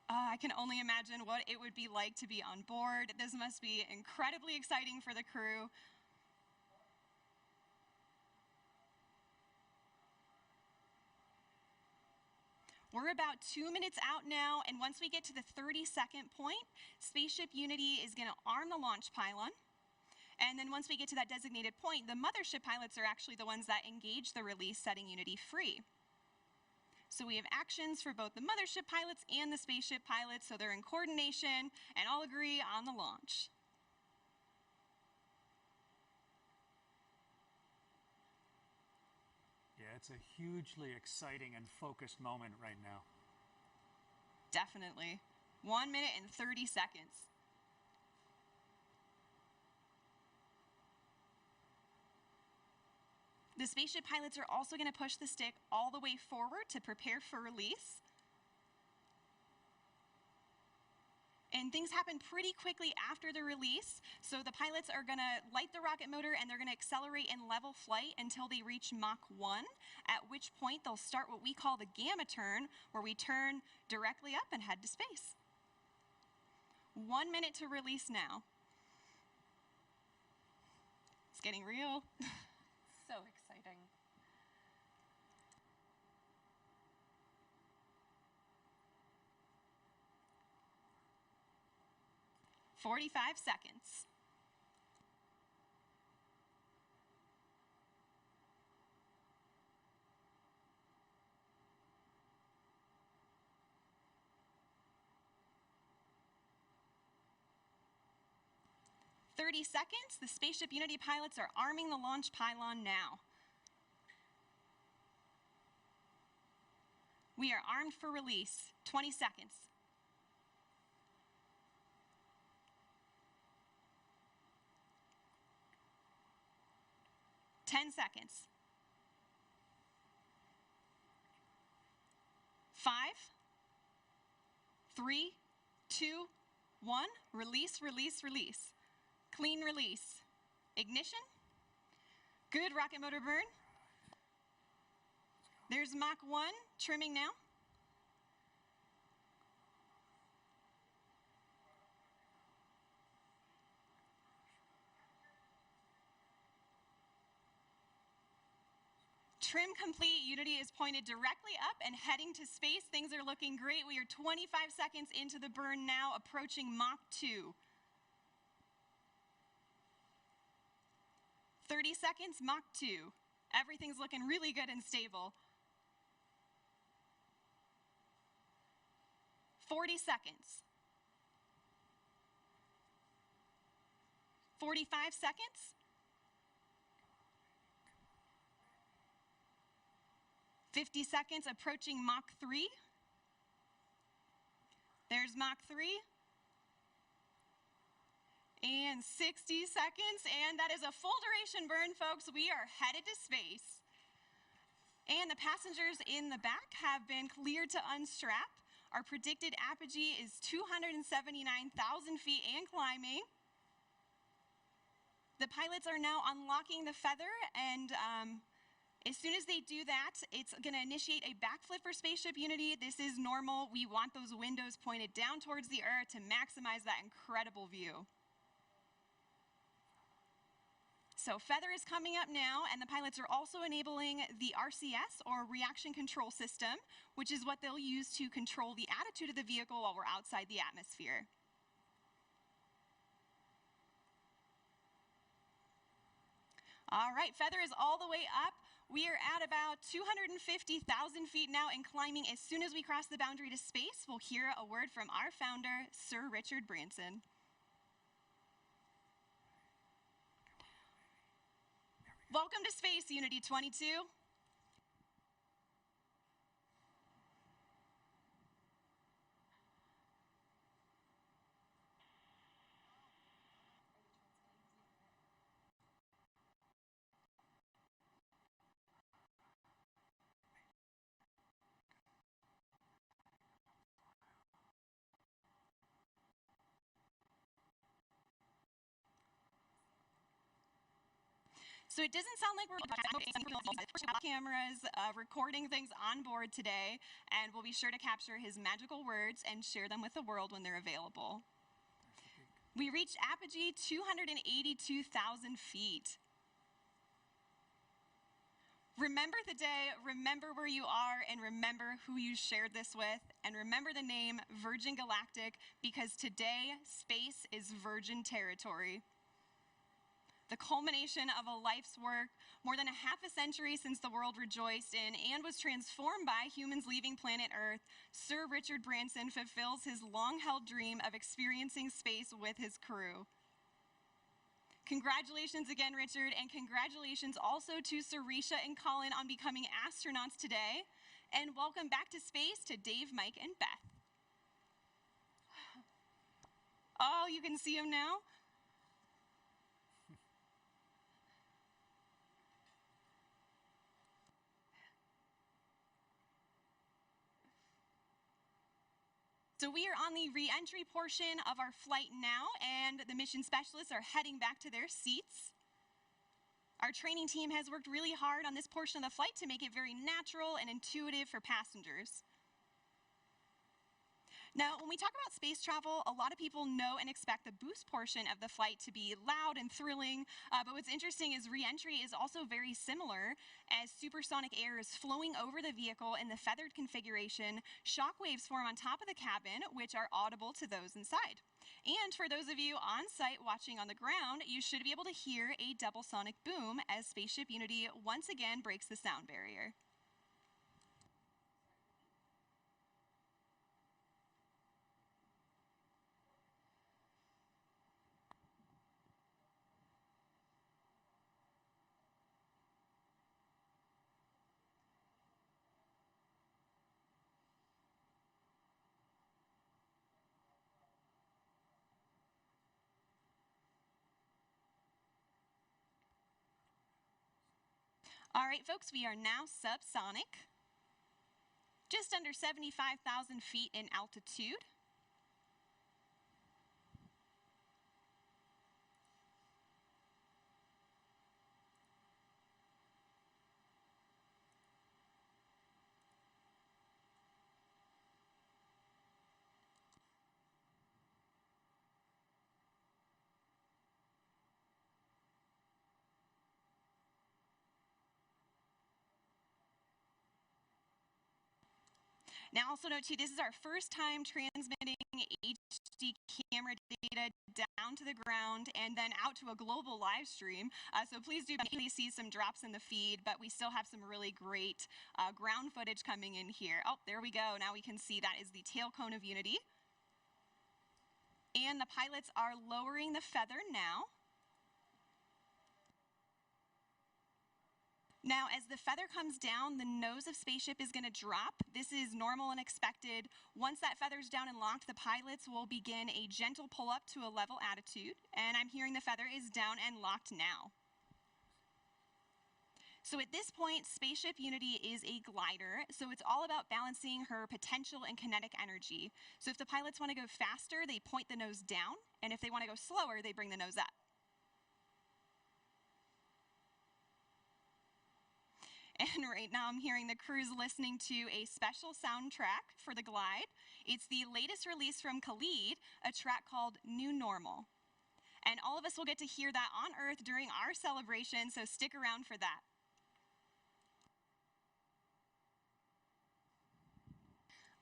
I can only imagine what it would be like to be on board. This must be incredibly exciting for the crew. We're about 2 minutes out now, and once we get to the 30-second point, Spaceship Unity is going to arm the launch pylon. And then once we get to that designated point, the mothership pilots are actually the ones that engage the release, setting Unity free. So we have actions for both the mothership pilots and the spaceship pilots, so they're in coordination and all agree on the launch. Yeah, it's a hugely exciting and focused moment right now. Definitely. 1 minute and 30 seconds. The spaceship pilots are also going to push the stick all the way forward to prepare for release. And things happen pretty quickly after the release. So the pilots are going to light the rocket motor and they're going to accelerate in level flight until they reach Mach 1, at which point they'll start what we call the gamma turn, where we turn directly up and head to space. 1 minute to release now. It's getting real. So exciting. "45 seconds. "30 seconds. The Spaceship Unity pilots are arming the launch pylon now. We are armed for release. 20 seconds. "10 seconds. 5, 3, 2, 1. Release, release, release. Clean release. Ignition. Good rocket motor burn. There's Mach 1 trimming now. Trim complete. Unity is pointed directly up and heading to space. Things are looking great. We are 25 seconds into the burn now, approaching Mach 2. 30 seconds, Mach 2. Everything's looking really good and stable. 40 seconds. 45 seconds. 50 seconds, approaching Mach 3. There's Mach 3. And 60 seconds, and that is a full duration burn, folks. We are headed to space. And the passengers in the back have been cleared to unstrap. Our predicted apogee is 279,000 feet and climbing. The pilots are now unlocking the feather, and as soon as they do that, it's going to initiate a backflip for Spaceship Unity. This is normal. We want those windows pointed down towards the Earth to maximize that incredible view. So feather is coming up now, and the pilots are also enabling the RCS, or reaction control system, which is what they'll use to control the attitude of the vehicle while we're outside the atmosphere. All right, feather is all the way up. We are at about 250,000 feet now and climbing. As soon as we cross the boundary to space, we'll hear a word from our founder, Sir Richard Branson. Welcome to Space, Unity 22. So it doesn't sound like we're cameras recording things on board today, and we'll be sure to capture his magical words and share them with the world when they're available. We reached apogee 282,000 feet. Remember the day, remember where you are, and remember who you shared this with, and remember the name Virgin Galactic, because today, space is virgin territory. The culmination of a life's work, more than a half a century since the world rejoiced in and was transformed by humans leaving planet Earth, Sir Richard Branson fulfills his long-held dream of experiencing space with his crew. Congratulations again, Richard, and congratulations also to Sarisha and Colin on becoming astronauts today. And welcome back to space to Dave, Mike, and Beth. Oh, you can see him now? So we are on the re-entry portion of our flight now, and the mission specialists are heading back to their seats. Our training team has worked really hard on this portion of the flight to make it very natural and intuitive for passengers. Now, when we talk about space travel, a lot of people know and expect the boost portion of the flight to be loud and thrilling, but what's interesting is re-entry is also very similar, as supersonic air is flowing over the vehicle in the feathered configuration. Shock waves form on top of the cabin, which are audible to those inside. And for those of you on site watching on the ground, you should be able to hear a double sonic boom as Spaceship Unity once again breaks the sound barrier. All right, folks, we are now subsonic, just under 75,000 feet in altitude. Now also note too, this is our first time transmitting HD camera data down to the ground and then out to a global live stream. So please do see some drops in the feed, but we still have some really great ground footage coming in here. Oh, there we go. Now we can see that is the tail cone of Unity. And the pilots are lowering the feather now. Now, as the feather comes down, the nose of Spaceship is going to drop. This is normal and expected. Once that feather's down and locked, the pilots will begin a gentle pull up to a level attitude. And I'm hearing the feather is down and locked now. So at this point, Spaceship Unity is a glider, so it's all about balancing her potential and kinetic energy. So if the pilots want to go faster, they point the nose down, and if they want to go slower, they bring the nose up. And right now I'm hearing the crew's listening to a special soundtrack for the glide. It's the latest release from Khalid, a track called New Normal. And all of us will get to hear that on Earth during our celebration, so stick around for that.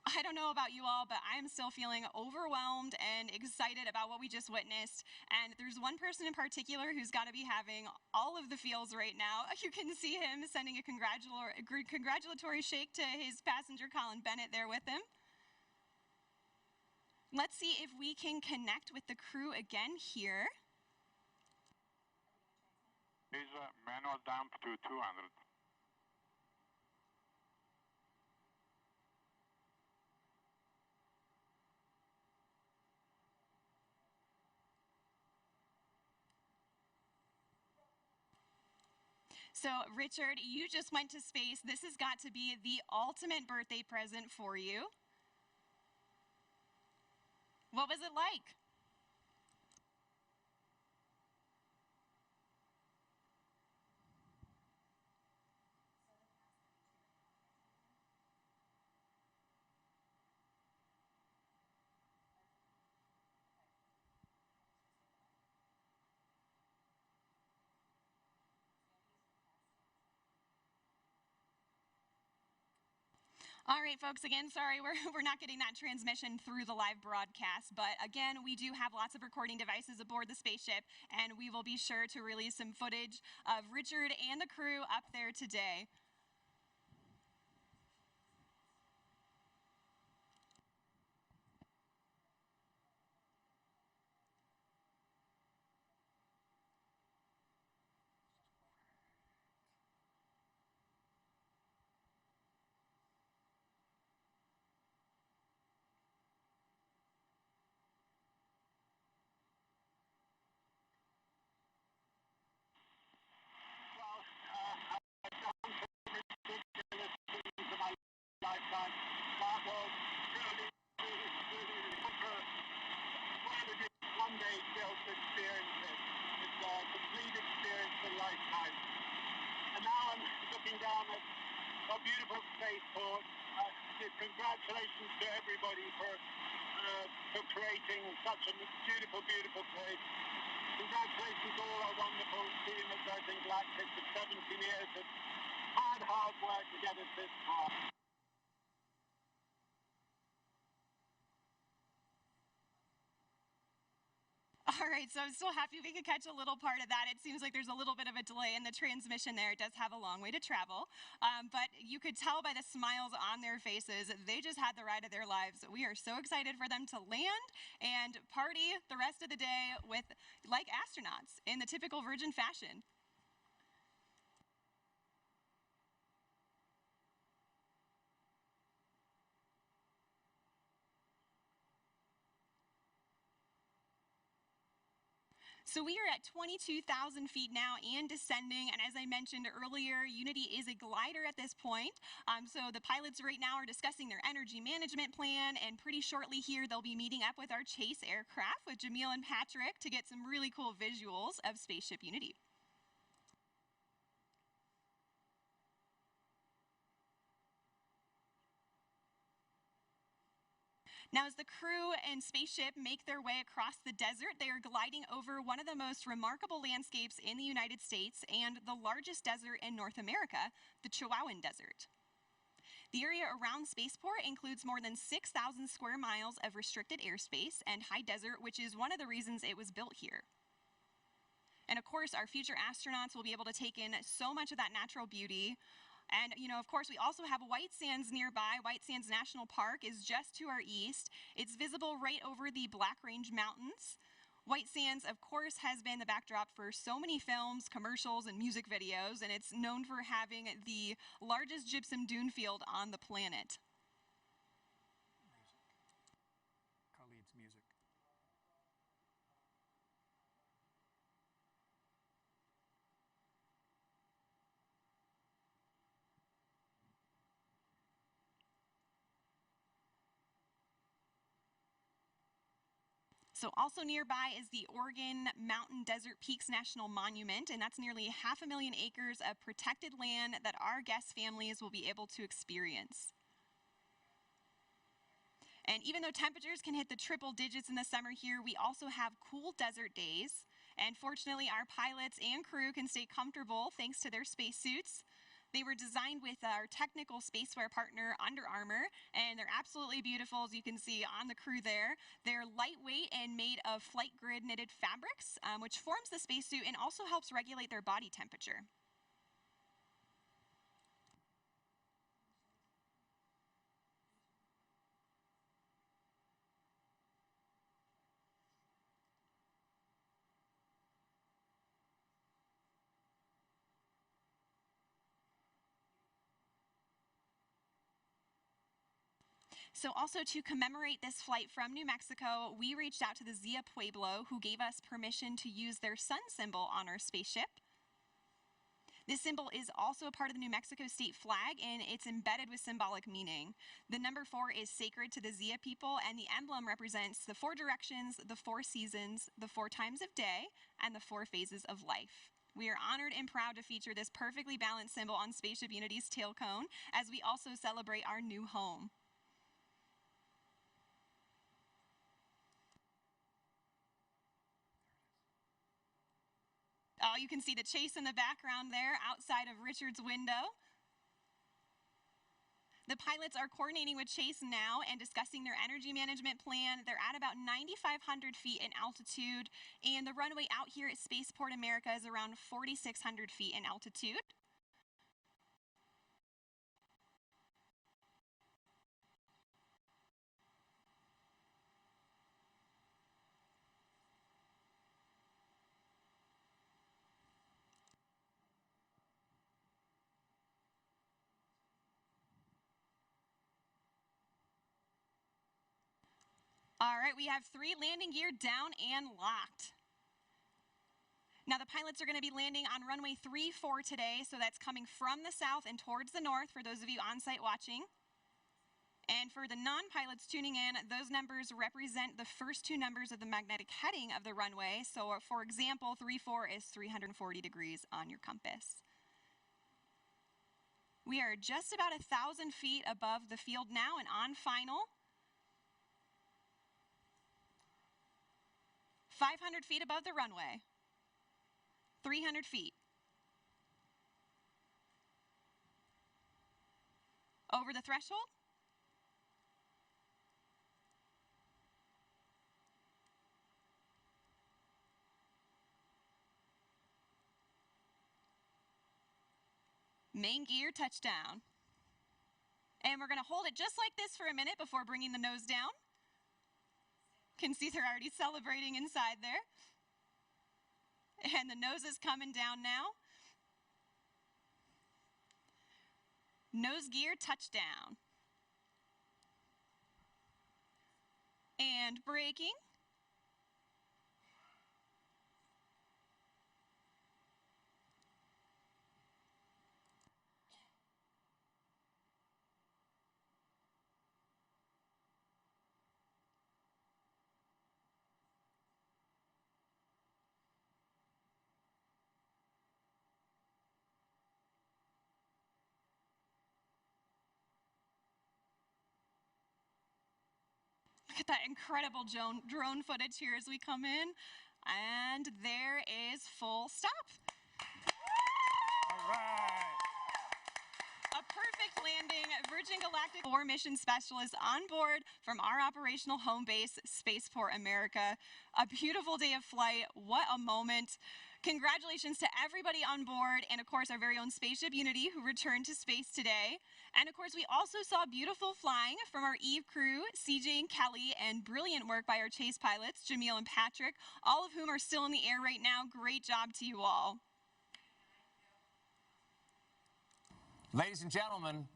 I don't know about you all, but I am still feeling overwhelmed and excited about what we just witnessed. And there's one person in particular who's got to be having all of the feels right now. You can see him sending a congratulatory shake to his passenger, Colin Bennett, there with him. Let's see if we can connect with the crew again here. Is manual dump to 200. So, Richard, you just went to space. This has got to be the ultimate birthday present for you. What was it like? All right, folks, again, sorry, we're not getting that transmission through the live broadcast, but again, we do have lots of recording devices aboard the spaceship, and we will be sure to release some footage of Richard and the crew up there today. One day built experiences. It's a complete experience for a lifetime. And now I'm looking down at a beautiful spaceport. Congratulations to everybody for creating such a beautiful, beautiful place. Congratulations to all our wonderful team at Galactic for 17 years of hard work to get us this far. All right, so I'm so happy we could catch a little part of that. It seems like there's a little bit of a delay in the transmission there. It does have a long way to travel, but you could tell by the smiles on their faces, they just had the ride of their lives. We are so excited for them to land and party the rest of the day with like astronauts in the typical Virgin fashion. So we are at 22,000 feet now and descending. And as I mentioned earlier, Unity is a glider at this point. So the pilots right now are discussing their energy management plan. And pretty shortly here, they'll be meeting up with our chase aircraft with Jamil and Patrick to get some really cool visuals of Spaceship Unity. Now, as the crew and spaceship make their way across the desert, they are gliding over one of the most remarkable landscapes in the United States and the largest desert in North America, the Chihuahuan Desert. The area around Spaceport includes more than 6,000 square miles of restricted airspace and high desert, which is one of the reasons it was built here. And of course, our future astronauts will be able to take in so much of that natural beauty. And, of course, we also have White Sands nearby. White Sands National Park is just to our east. It's visible right over the Black Range Mountains. White Sands, of course, has been the backdrop for so many films, commercials, and music videos, and it's known for having the largest gypsum dune field on the planet. Khalid's music. So also nearby is the Oregon Mountain Desert Peaks National Monument, and that's nearly 500,000 acres of protected land that our guest families will be able to experience. And even though temperatures can hit the triple digits in the summer here, we also have cool desert days. And fortunately, our pilots and crew can stay comfortable thanks to their spacesuits. They were designed with our technical spaceware partner, Under Armour, and they're absolutely beautiful, as you can see on the crew there. They're lightweight and made of flight grid knitted fabrics, which forms the spacesuit and also helps regulate their body temperature. So also to commemorate this flight from New Mexico, we reached out to the Zia Pueblo, who gave us permission to use their sun symbol on our spaceship. This symbol is also a part of the New Mexico state flag, and it's embedded with symbolic meaning. The number 4 is sacred to the Zia people, and the emblem represents the 4 directions, the 4 seasons, the 4 times of day, and the 4 phases of life. We are honored and proud to feature this perfectly balanced symbol on Spaceship Unity's tail cone, as we also celebrate our new home. Oh, you can see the chase in the background there outside of Richard's window. The pilots are coordinating with Chase now and discussing their energy management plan. They're at about 9,500 feet in altitude, and the runway out here at Spaceport America is around 4,600 feet in altitude. All right, we have 3 landing gear down and locked. Now the pilots are going to be landing on runway 34 today, so that's coming from the south and towards the north for those of you on site watching. And for the non-pilots tuning in, those numbers represent the first 2 numbers of the magnetic heading of the runway. So for example, 34 is 340 degrees on your compass. We are just about 1,000 feet above the field now and on final. 500 feet above the runway. 300 feet. Over the threshold. Main gear touchdown. And we're going to hold it just like this for a minute before bringing the nose down. Can see they're already celebrating inside there. And the nose is coming down now. Nose gear touchdown. And braking. Look at that incredible drone footage here as we come in. And there is full stop. All right. A perfect landing. Virgin Galactic 4 mission specialists on board from our operational home base, Spaceport America. A beautiful day of flight. What a moment. Congratulations to everybody on board, and of course our very own Spaceship Unity who returned to space today. And of course we also saw beautiful flying from our Eve crew, CJ and Kelly, and brilliant work by our Chase pilots, Jamil and Patrick, all of whom are still in the air right now. Great job to you all. Ladies and gentlemen,